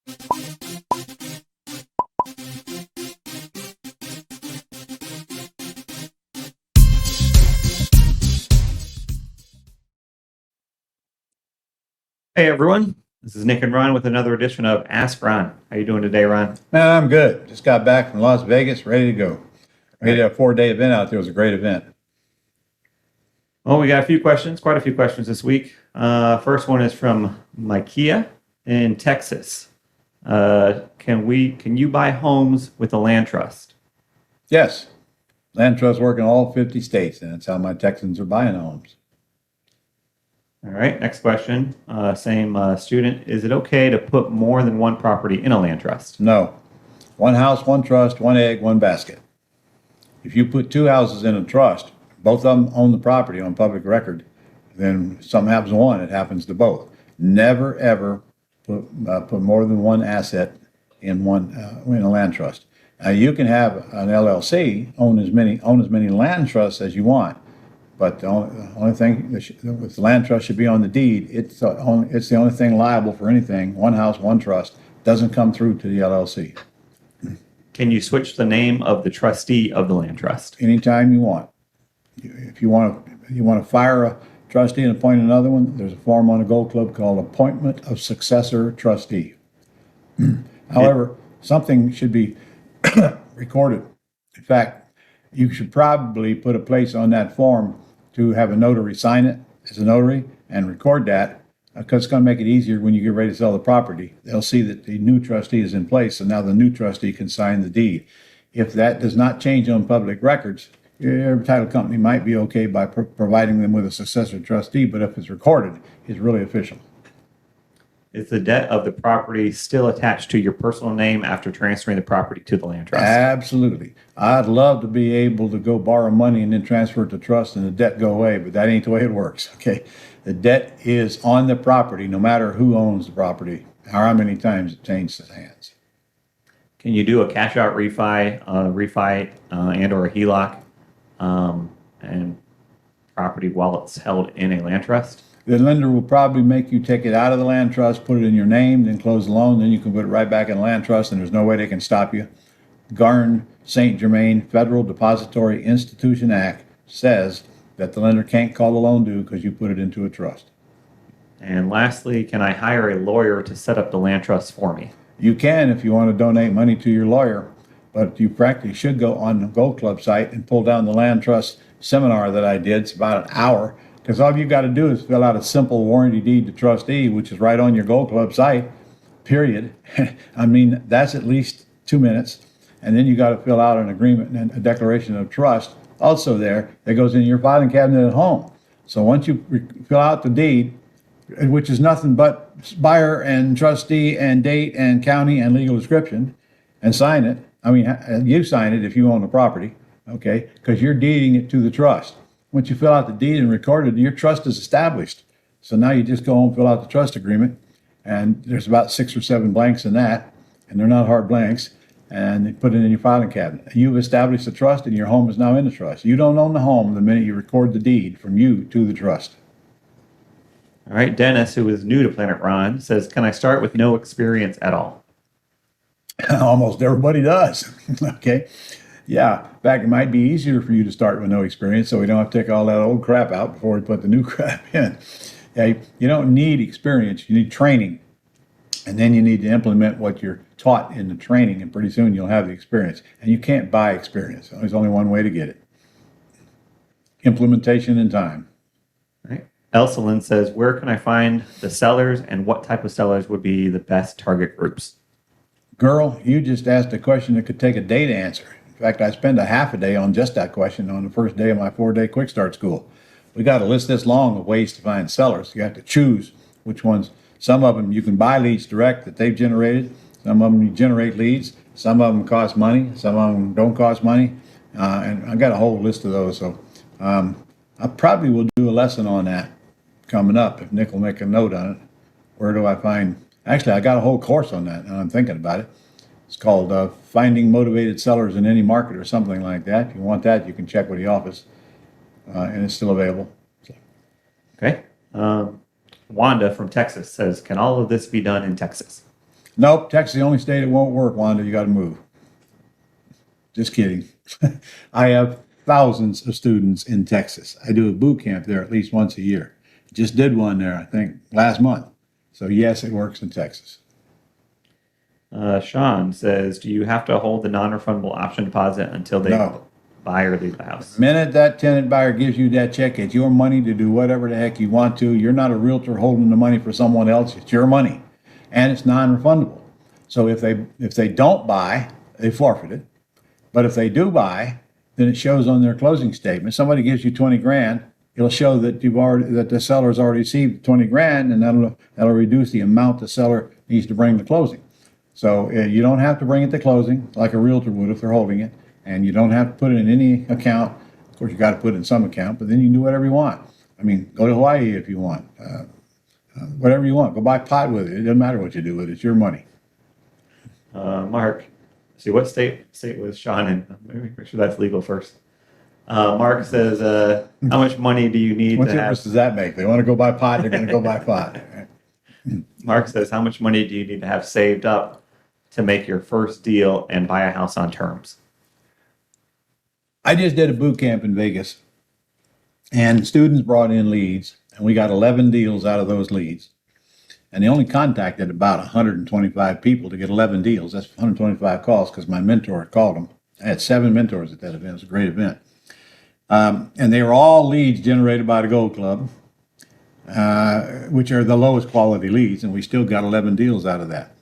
Hey everyone, this is Nick and Ron with another edition of Ask Ron. How you doing today, Ron? Man, I'm good. Just got back from Las Vegas, ready to go. We had a 4-day event out there. It was a great event. Well, we got a few questions, quite a few questions this week. First one is from Mikeah in Texas. Can you buy homes with a land trust? Yes, land trusts work in all 50 states, and that's how my Texans are buying homes. All right, next question. Same student. Is it okay to put more than one property in a land trust? No. One house, one trust, one egg, one basket. If you put two houses in a trust, both of them own the property on public record, then something happens to one, it happens to both. Never, ever put more than one asset in a land trust. Now, you can have an LLC own as many land trusts as you want, but the only thing with the land trust should be on the deed. It's the only thing liable for anything. One house, one trust doesn't come through to the LLC. Can you switch the name of the trustee of the land trust? Anytime you want. If you want to fire a trustee and appoint another one, there's a form on the Gold Club called Appointment of Successor Trustee. However, something should be recorded. In fact, you should probably put a place on that form to have a notary sign it as a notary and record that, because it's going to make it easier when you get ready to sell the property. They'll see that the new trustee is in place, and now the new trustee can sign the deed. If that does not change on public records, your title company might be okay by providing them with a successor trustee, but if it's recorded, it's really official. Is the debt of the property still attached to your personal name after transferring the property to the land trust? Absolutely. I'd love to be able to go borrow money and then transfer it to trust and the debt go away, but that ain't the way it works, okay? The debt is on the property, no matter who owns the property, or how many times it changes hands. Can you do a cash out refi and or a HELOC and property while it's held in a land trust? The lender will probably make you take it out of the land trust, put it in your name, then close the loan, then you can put it right back in the land trust, and there's no way they can stop you. Garn-St. Germain Federal Depository Institution Act says that the lender can't call the loan due because you put it into a trust. And lastly, can I hire a lawyer to set up the land trust for me? You can if you want to donate money to your lawyer, but you practically should go on the Gold Club site and pull down the land trust seminar that I did. It's about an hour, because all you've got to do is fill out a simple warranty deed to trustee, which is right on your Gold Club site, period. I mean, that's at least 2 minutes. And then you got to fill out an agreement and a declaration of trust also there that goes in your filing cabinet at home. So once you fill out the deed, which is nothing but buyer and trustee and date and county and legal description, and sign it. I mean, you sign it if you own the property, okay, because you're deeding it to the trust. Once you fill out the deed and record it, your trust is established. So now you just go home, fill out the trust agreement, and there's about 6 or 7 blanks in that, and they're not hard blanks, and you put it in your filing cabinet. You've established the trust, and your home is now in the trust. You don't own the home the minute you record the deed from you to the trust. All right, Dennis, who is new to Planet Ron, says, can I start with no experience at all? Almost everybody does, okay? Yeah, in fact, it might be easier for you to start with no experience, so we don't have to take all that old crap out before we put the new crap in. Yeah, you don't need experience, you need training. And then you need to implement what you're taught in the training, and pretty soon you'll have the experience. And you can't buy experience. There's only one way to get it. Implementation and time. All right. Elsielyn says, where can I find the sellers, and what type of sellers would be the best target groups? Girl, you just asked a question that could take a day to answer. In fact, I spent a half a day on just that question on the first day of my 4-day quick start school. We got a list this long of ways to find sellers. You have to choose which ones. Some of them you can buy leads direct that they've generated. Some of them you generate leads. Some of them cost money. Some of them don't cost money. And I got a whole list of those. So I probably will do a lesson on that coming up if Nick will make a note on it. Where do I find? Actually, I got a whole course on that, and I'm thinking about it. It's called Finding Motivated Sellers in Any Market or something like that. If you want that, you can check with the office, and it's still available. So. Okay. Wanda from Texas says, can all of this be done in Texas? Nope, Texas is the only state it won't work, Wanda. You got to move. Just kidding. I have thousands of students in Texas. I do a boot camp there at least once a year. Just did one there, I think, last month. So yes, it works in Texas. Sean says, do you have to hold the non-refundable option deposit until they No. buy or leave the house? The minute that tenant buyer gives you that check, it's your money to do whatever the heck you want to. You're not a realtor holding the money for someone else. It's your money, and it's non-refundable. So if they don't buy, they forfeit it. But if they do buy, then it shows on their closing statement. Somebody gives you 20 grand, it'll show that that the seller's already received 20 grand, and that'll reduce the amount the seller needs to bring to closing. So you don't have to bring it to closing like a realtor would if they're holding it, and you don't have to put it in any account. Of course, you got to put it in some account, but then you can do whatever you want. I mean, go to Hawaii if you want. Whatever you want. Go buy pot with it. It doesn't matter what you do with it. It's your money. Mark, see what state was Sean in? Let me make sure that's legal first. Mark says, how much money do you need What to have? difference does that make? They want to go buy pot, they're going to go buy pot. Mark says, how much money do you need to have saved up to make your first deal and buy a house on terms? I just did a boot camp in Vegas, and students brought in leads, and we got 11 deals out of those leads. And they only contacted about 125 people to get 11 deals. That's 125 calls because my mentor called them. I had 7 mentors at that event. It was a great event. And they were all leads generated by the Gold Club, which are the lowest quality leads, and we still got 11 deals out of that.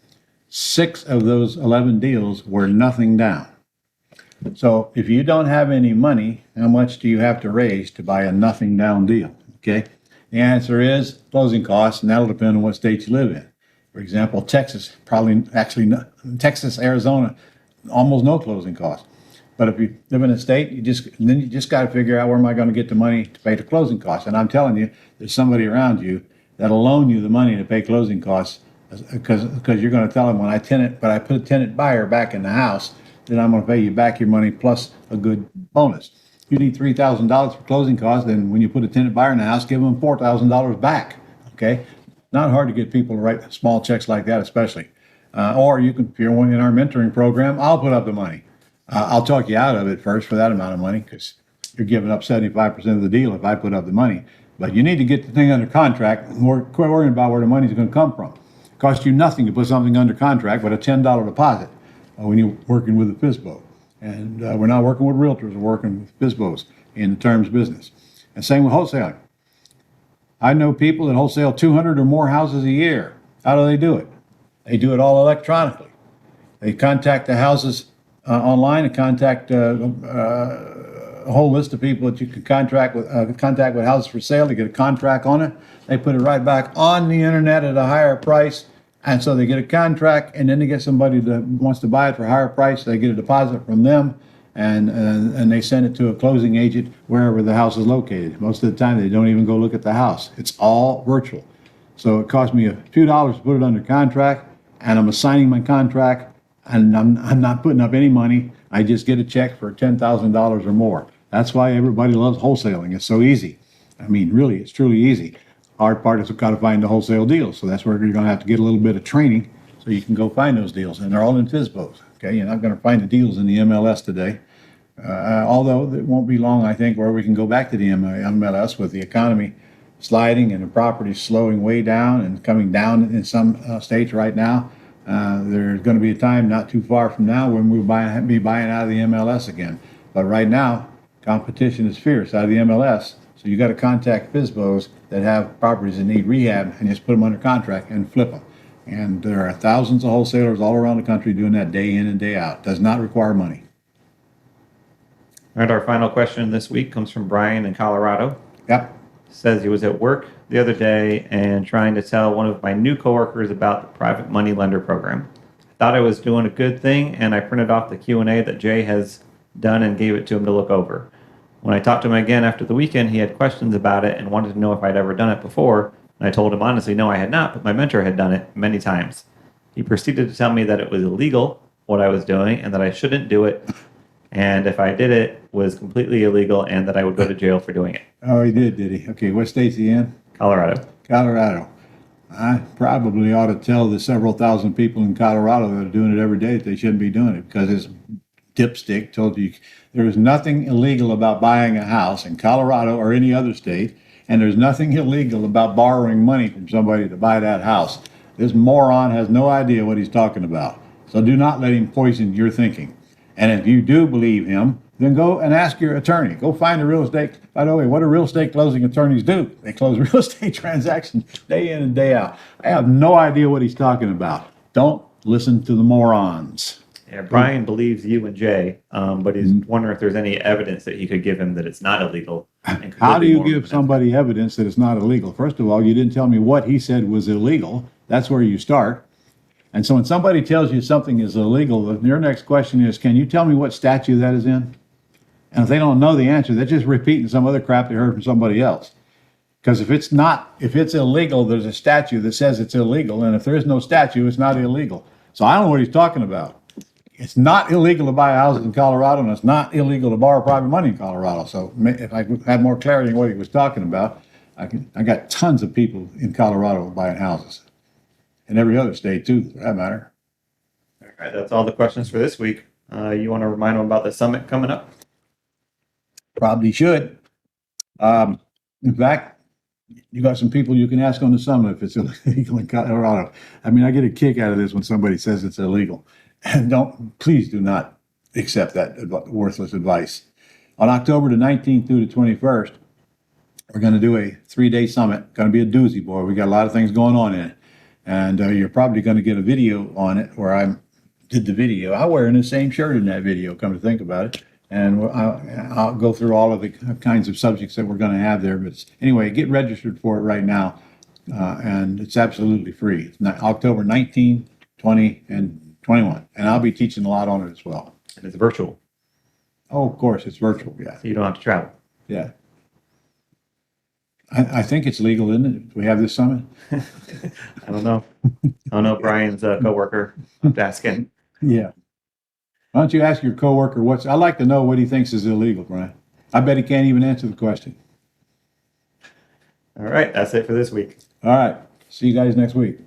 6 of those 11 deals were nothing down. So if you don't have any money, how much do you have to raise to buy a nothing down deal? Okay. The answer is closing costs, and that'll depend on what state you live in. For example, Texas, Texas, Arizona, almost no closing costs. But if you live in a state, you just got to figure out where am I going to get the money to pay the closing costs. And I'm telling you, there's somebody around you that'll loan you the money to pay closing costs because you're going to tell them when I put a tenant buyer back in the house, then I'm going to pay you back your money plus a good bonus. You need $3,000 for closing costs, then when you put a tenant buyer in the house, give them $4,000 back. Okay, not hard to get people to write small checks like that, especially. Or you can, if you're in our mentoring program, I'll put up the money. I'll talk you out of it first for that amount of money because you're giving up 75% of the deal if I put up the money. But you need to get the thing under contract and quit worrying about where the money's going to come from. It costs you nothing to put something under contract but a $10 deposit when you're working with a FSBO. And we're not working with realtors, we're working with FSBOs in the terms business. And same with wholesaling. I know people that wholesale 200 or more houses a year. How do they do it? They do it all electronically. They contact the houses online and contact a whole list of people that you can contact with houses for sale to get a contract on it. They put it right back on the internet at a higher price. And so they get a contract, and then they get somebody that wants to buy it for a higher price. They get a deposit from them, and they send it to a closing agent wherever the house is located. Most of the time, they don't even go look at the house. It's all virtual. So it cost me a few dollars to put it under contract, and I'm assigning my contract, and I'm not putting up any money. I just get a check for $10,000 or more. That's why everybody loves wholesaling. It's so easy. I mean, really, it's truly easy. Hard part is we've got to find the wholesale deals. So that's where you're going to have to get a little bit of training so you can go find those deals. And they're all in FSBOs. Okay, you're not going to find the deals in the MLS today. Although it won't be long, I think, where we can go back to the MLS with the economy sliding and the property slowing way down and coming down in some states right now. There's going to be a time not too far from now when we'll be buying out of the MLS again. But right now, competition is fierce out of the MLS. So you got to contact FSBOs that have properties that need rehab and just put them under contract and flip them. And there are thousands of wholesalers all around the country doing that day in and day out. Does not require money. All right, our final question this week comes from Brian in Colorado. Yep. Says he was at work the other day and trying to tell one of my new coworkers about the private money lender program. I thought I was doing a good thing, and I printed off the Q&A that Jay has done and gave it to him to look over. When I talked to him again after the weekend, he had questions about it and wanted to know if I'd ever done it before. And I told him honestly, no, I had not, but my mentor had done it many times. He proceeded to tell me that it was illegal, what I was doing, and that I shouldn't do it. And if I did it, was completely illegal, and that I would go to jail for doing it. Oh, he did he? Okay, what state's he in? Colorado. Colorado. I probably ought to tell the several thousand people in Colorado that are doing it every day that they shouldn't be doing it, because this dipstick told you there is nothing illegal about buying a house in Colorado or any other state, and there's nothing illegal about borrowing money from somebody to buy that house. This moron has no idea what he's talking about. So do not let him poison your thinking. And if you do believe him, then go and ask your attorney. Go find a real estate. By the way, what do real estate closing attorneys do? They close real estate transactions day in and day out. I have no idea what he's talking about. Don't listen to the morons. Yeah, Brian believes you and Jay, but he's wondering if there's any evidence that he could give him that it's not illegal. And How do you more give somebody evidence that it's not illegal? First of all, you didn't tell me what he said was illegal. That's where you start. And so when somebody tells you something is illegal, your next question is, can you tell me what statute that is in? And if they don't know the answer, they're just repeating some other crap they heard from somebody else. Because if it's illegal, there's a statute that says it's illegal. And if there is no statute, it's not illegal. So I don't know what he's talking about. It's not illegal to buy houses in Colorado, and it's not illegal to borrow private money in Colorado. So if I had more clarity on what he was talking about, I got tons of people in Colorado buying houses. In every other state too, for that matter. All right, that's all the questions for this week. You want to remind them about the summit coming up? Probably should. In fact, you got some people you can ask on the summit if it's illegal in Colorado. I mean, I get a kick out of this when somebody says it's illegal. And please do not accept that worthless advice. On October the 19th through the 21st, we're going to do a 3-day summit. Going to be a doozy, boy. We got a lot of things going on in it. And you're probably going to get a video on it where I did the video. I'm wearing the same shirt in that video, come to think about it. And I'll go through all of the kinds of subjects that we're going to have there. But anyway, get registered for it right now. And it's absolutely free. It's October 19, 20, and 21. And I'll be teaching a lot on it as well. And it's virtual. Oh, of course, it's virtual, yeah. So you don't have to travel. Yeah. I think it's legal, isn't it? Do we have this summit? I don't know. I don't know. Brian's coworker asking. Yeah. Why don't you ask your coworker I'd like to know what he thinks is illegal, Brian. I bet he can't even answer the question. All right, that's it for this week. All right. See you guys next week.